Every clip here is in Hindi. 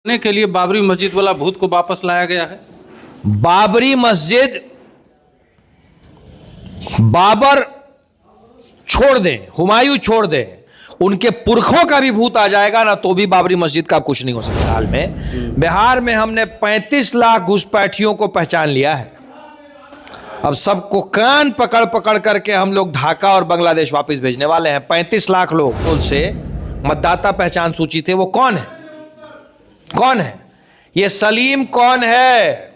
ने के लिए बाबरी मस्जिद वाला भूत को वापस लाया गया है। बाबरी मस्जिद बाबर छोड़ दें, हुमायूं छोड़ दें, उनके पुरखों का भी भूत आ जाएगा ना तो भी बाबरी मस्जिद का कुछ नहीं हो सकता। हाल में बिहार में हमने 35 लाख घुसपैठियों को पहचान लिया है। अब सबको कान पकड़ पकड़ करके हम लोग ढाका और बांग्लादेश वापस भेजने वाले हैं। 35 लाख लोग उनसे मतदाता पहचान सूची थे। वो कौन है? कौन है ये? सलीम कौन है?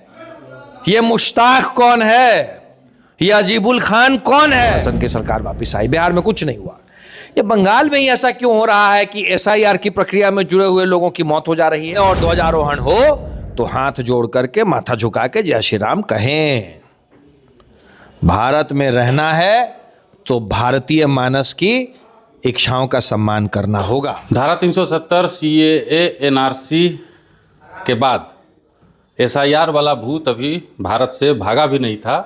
ये मुश्ताक कौन है? ये अजीबुल खान कौन है? संघ की सरकार वापस आई, बिहार में कुछ नहीं हुआ। ये बंगाल में ही ऐसा क्यों हो रहा है कि एसआईआर की प्रक्रिया में जुड़े हुए लोगों की मौत हो जा रही है और ध्वजारोहण हो तो हाथ जोड़ करके माथा झुका के जय श्री राम कहें। भारत में रहना है तो भारतीय मानस की इच्छाओं का सम्मान करना होगा। धारा 370 सीएए एनआरसी के बाद एसआईआर वाला भूत अभी भारत से भागा भी नहीं था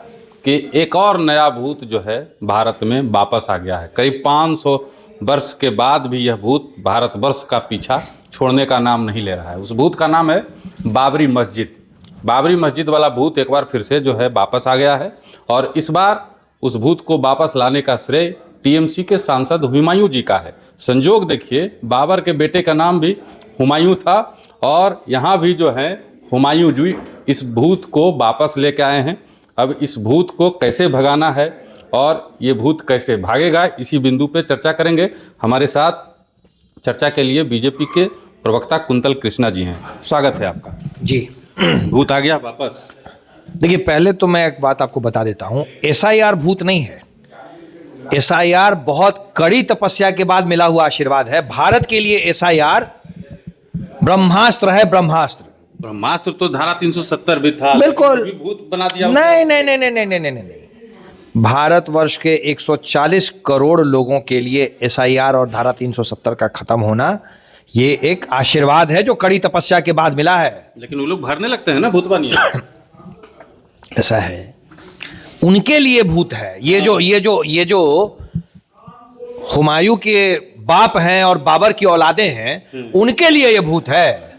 कि एक और नया भूत जो है भारत में वापस आ गया है। करीब 500 वर्ष के बाद भी यह भूत भारतवर्ष का पीछा छोड़ने का नाम नहीं ले रहा है। उस भूत का नाम है बाबरी मस्जिद। बाबरी मस्जिद वाला भूत एक बार फिर से जो है वापस आ गया है और इस बार उस भूत को वापस लाने का श्रेय टीएमसी के सांसद हुमायूं जी का है। संजोग देखिए, बाबर के बेटे का नाम भी हुमायूं था और यहाँ भी जो है हुमायूं जी इस भूत को वापस लेके आए हैं। अब इस भूत को कैसे भगाना है और ये भूत कैसे भागेगा, इसी बिंदु पे चर्चा करेंगे। हमारे साथ चर्चा के लिए बीजेपी के प्रवक्ता कुंतल कृष्णा जी हैं। स्वागत है आपका जी। भूत आ गया वापस। देखिए, पहले तो मैं एक बात आपको बता देता हूं, एसआईआर भूत नहीं है। एसआईआर बहुत कड़ी तपस्या के बाद मिला हुआ आशीर्वाद है। भारत के लिए एसआईआर ब्रह्मास्त्र है। ब्रह्मास्त्र ब्रह्मास्त्र तो धारा 370 भी था, बिल्कुल भी भूत बना दिया। नहीं नहीं नहीं नहीं नहीं नहीं नहीं नहीं। भारतवर्ष के 140 करोड़ लोगों के लिए एसआईआर और धारा 370 का खत्म होना ये एक आशीर्वाद है जो कड़ी तपस्या के बाद मिला है। लेकिन वो लोग भरने लगते हैं ना भूत बनिए। ऐसा है, उनके लिए भूत है। ये जो हुमायूं के बाप हैं और बाबर की औलादे हैं, उनके लिए ये भूत है।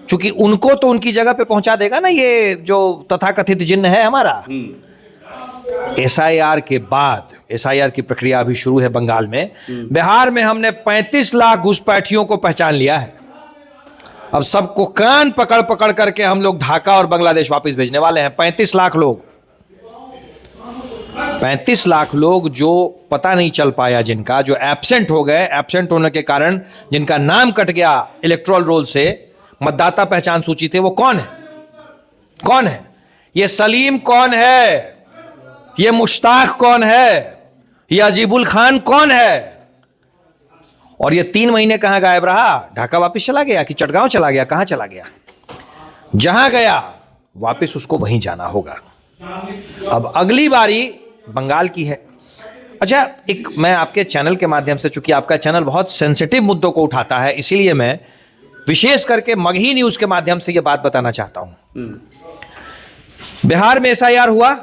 क्योंकि उनको तो उनकी जगह पे पहुंचा देगा ना ये जो तथाकथित जिन्न है हमारा। एसआईआर के बाद, एसआईआर की प्रक्रिया अभी शुरू है बंगाल में। बिहार में हमने 35 लाख घुसपैठियों को पहचान लिया है। अब सबको कान पकड़ पकड़ करके हम लोग ढाका और बांग्लादेश वापस भेजने वाले हैं। 35 लाख लोग, 35 लाख लोग जो पता नहीं चल पाया, जिनका जो एब्सेंट हो गए, एब्सेंट होने के कारण जिनका नाम कट गया इलेक्टोरल रोल से, मतदाता पहचान सूची थे। वो कौन है? कौन है ये? सलीम कौन है? ये मुश्ताक कौन है? ये अजीबुल खान कौन है? और ये 3 महीने कहां गायब रहा? ढाका वापस चला गया कि चटगांव चला गया? कहां चला गया? जहां गया वापस उसको वहीं जाना होगा। अब अगली बारी बंगाल की है। अच्छा, एक मैं आपके चैनल के माध्यम से, चूंकि आपका चैनल बहुत सेंसिटिव मुद्दों को उठाता है, इसीलिए मैं विशेष करके मगही न्यूज के माध्यम से यह बात बताना चाहता हूं। बिहार में एसआईआर हुआ,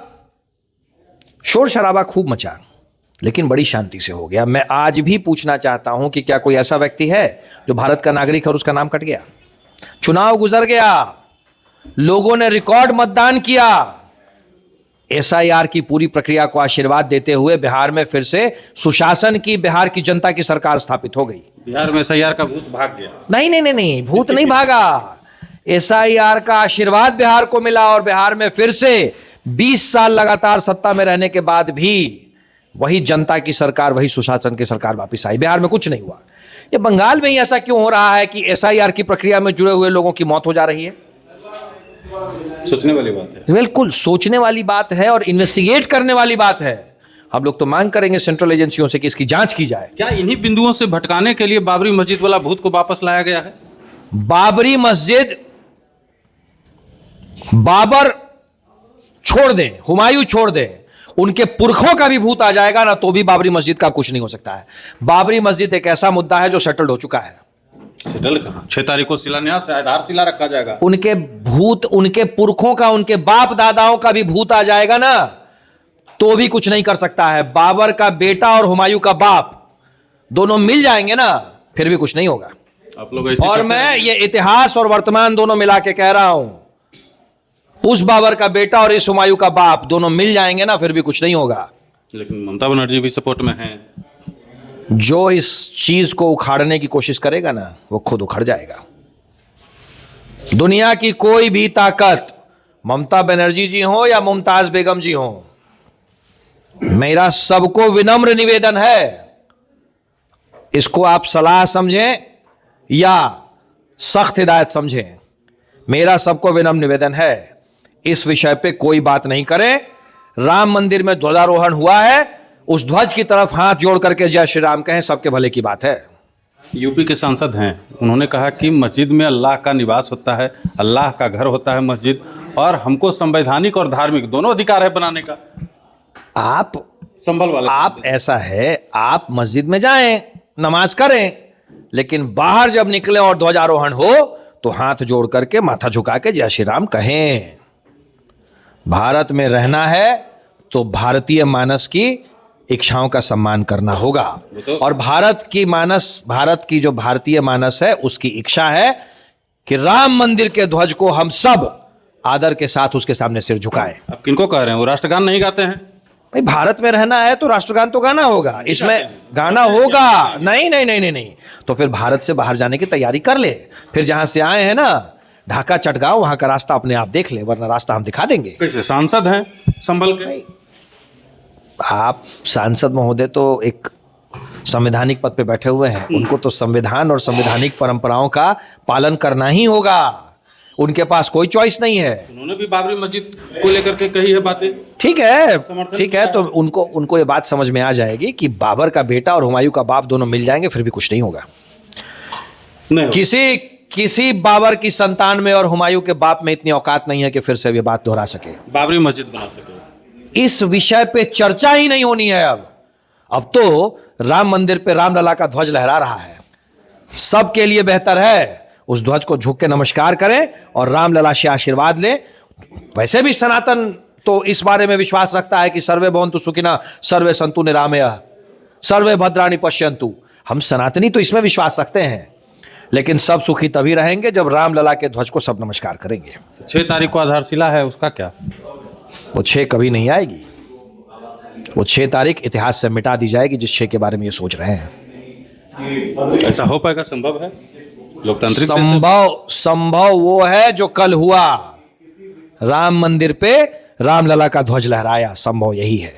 शोर शराबा खूब मचा, लेकिन बड़ी शांति से हो गया। मैं आज भी पूछना चाहता हूं कि क्या कोई ऐसा व्यक्ति है जो भारत का नागरिक है और उसका नाम कट गया? चुनाव गुजर गया, लोगों ने रिकॉर्ड मतदान किया। एसआईआर की पूरी प्रक्रिया को आशीर्वाद देते हुए बिहार में फिर से सुशासन की, बिहार की जनता की सरकार स्थापित हो गई। बिहार में एसआईआर का भूत भाग गया? नहीं नहीं नहीं नहीं, भूत नहीं भागा। एसआईआर का आशीर्वाद बिहार को मिला और बिहार में फिर से 20 साल लगातार सत्ता में रहने के बाद भी वही जनता की सरकार, वही सुशासन की सरकार वापस आई। बिहार में कुछ नहीं हुआ। ये बंगाल में ही ऐसा क्यों हो रहा है कि एसआईआर की प्रक्रिया में जुड़े हुए लोगों की मौत हो जा रही है? सोचने वाली बात है। बिल्कुल सोचने वाली बात है और इन्वेस्टिगेट करने वाली बात है। हम लोग तो मांग करेंगे सेंट्रल एजेंसियों से कि इसकी जांच की जाए। क्या इन्हीं बिंदुओं से भटकाने के लिए बाबरी मस्जिद वाला भूत को वापस लाया गया है? बाबरी मस्जिद बाबर छोड़ दें, हुमायूं छोड़ दें, उनके पुरखों का भी भूत आ जाएगा ना तो भी बाबरी मस्जिद का कुछ नहीं हो सकता है। बाबरी मस्जिद एक ऐसा मुद्दा है जो सेटल्ड हो चुका है। सेटल कहां? 6 तारीख को शिलान्यास है, आधारशिला रखा जाएगा। उनके भूत, उनके पुरखों का, उनके बाप दादाओं का भी भूत आ जाएगा ना तो भी कुछ नहीं कर सकता है। बाबर का बेटा और हुमायूं का बाप दोनों मिल जाएंगे ना, फिर भी कुछ नहीं होगा। आप लोग ऐसे और करते मैं हैं? ये इतिहास और वर्तमान दोनों मिला के कह रहा हूं, उस बाबर का बेटा और इस हुमायूं का बाप दोनों मिल जाएंगे ना, फिर भी कुछ नहीं होगा। लेकिन ममता बनर्जी भी सपोर्ट में हैं। जो इस चीज को उखाड़ने की कोशिश करेगा ना, वो खुद उखड़ जाएगा। दुनिया की कोई भी ताकत, ममता बनर्जी जी हो या मुमताज बेगम जी हो, मेरा सबको विनम्र निवेदन है, इसको आप सलाह समझें या सख्त हिदायत समझें, मेरा सबको विनम्र निवेदन है, इस विषय पे कोई बात नहीं करें। राम मंदिर में ध्वजारोहण हुआ है, उस ध्वज की तरफ हाथ जोड़ करके जय श्री राम कहें, सबके भले की बात है। यूपी के सांसद हैं, उन्होंने कहा कि मस्जिद में अल्लाह का निवास होता है, अल्लाह का घर होता है मस्जिद, और हमको संवैधानिक और धार्मिक दोनों अधिकार है बनाने का। आप संभल वाला आप ऐसा है, आप मस्जिद में जाएं, नमाज करें, लेकिन बाहर जब निकले और ध्वजारोहण हो तो हाथ जोड़ करके माथा झुका के जय श्री राम कहें। भारत में रहना है तो भारतीय मानस की इच्छाओं का सम्मान करना होगा, और भारत की जो भारतीय मानस है, उसकी इच्छा है कि राम मंदिर के ध्वज को हम सब आदर के साथ उसके सामने सिर झुकाएं। आप किनको कह रहे हैं? वो राष्ट्रगान नहीं गाते हैं? भाई भारत में रहना है तो राष्ट्रगान तो गाना होगा, इसमें गाना होगा। नहीं नहीं नहीं नहीं नहीं, तो फिर भारत से बाहर जाने की तैयारी कर ले, फिर जहां से आए हैं ना, ढाका चटगांव, वहां का रास्ता अपने आप देख ले, वरना रास्ता हम दिखा देंगे। कैसे सांसद हैं संभल के? आप सांसद महोदय तो एक संवैधानिक पद पे बैठे हुए हैं, उनको तो संविधान और संवैधानिक परंपराओं का पालन करना ही होगा, उनके पास कोई चॉइस नहीं है। उन्होंने भी बाबरी मस्जिद को लेकर के कही है बातें। ठीक है, तो उनको ये बात समझ में आ जाएगी कि बाबर का बेटा और हुमायूं का बाप दोनों मिल जाएंगे, फिर भी कुछ नहीं होगा। नहीं, किसी बाबर की संतान में और हुमायूं के बाप में इतनी औकात नहीं है कि फिर से ये बात दोहरा सके, बाबरी मस्जिद बना सके। इस विषय पे चर्चा ही नहीं होनी है। अब तो राम मंदिर पे रामलला का ध्वज लहरा रहा है, सबके लिए बेहतर है उस ध्वज को झुक के नमस्कार करें और रामलला से आशीर्वाद लें। वैसे भी सनातन तो इस बारे में विश्वास रखता है कि सर्वे भवन्तु सुखिनः सर्वे सन्तु निरामयः सर्वे भद्राणि पश्यन्तु। हम सनातनी तो इसमें विश्वास रखते हैं, लेकिन सब सुखी तभी रहेंगे जब रामलला के ध्वज को सब नमस्कार करेंगे। 6 तारीख को आधारशिला है, उसका क्या? वो 6 कभी नहीं आएगी, वो 6 तारीख इतिहास से मिटा दी जाएगी, जिस 6 के बारे में ये सोच रहे हैं। ऐसा हो पाएगा? संभव है? लोकतांत्रिक देश है। संभव वो है जो कल हुआ, राम मंदिर पे रामलला का ध्वज लहराया, संभव यही है,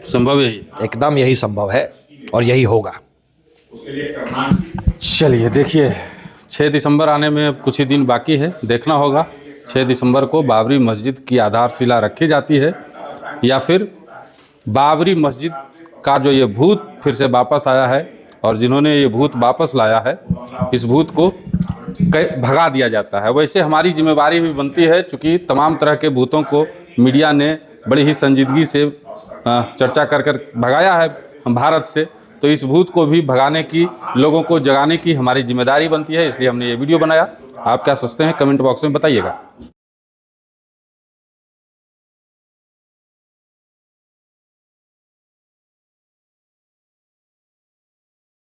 संभव यही, एकदम यही संभव है और यही होगा। चलिए देखिए, 6 दिसंबर आने में अब कुछ ही दिन बाकी है, देखना होगा 6 दिसंबर को बाबरी मस्जिद की आधारशिला रखी जाती है या फिर बाबरी मस्जिद का जो ये भूत फिर से वापस आया है, और जिन्होंने ये भूत वापस लाया है, इस भूत को भगा दिया जाता है। वैसे हमारी जिम्मेवारी भी बनती है, चूँकि तमाम तरह के भूतों को मीडिया ने बड़ी ही संजीदगी से चर्चा कर भगाया है भारत से, तो इस भूत को भी भगाने की, लोगों को जगाने की हमारी जिम्मेदारी बनती है, इसलिए हमने ये वीडियो बनाया। आप क्या सोचते हैं कमेंट बॉक्स में बताइएगा।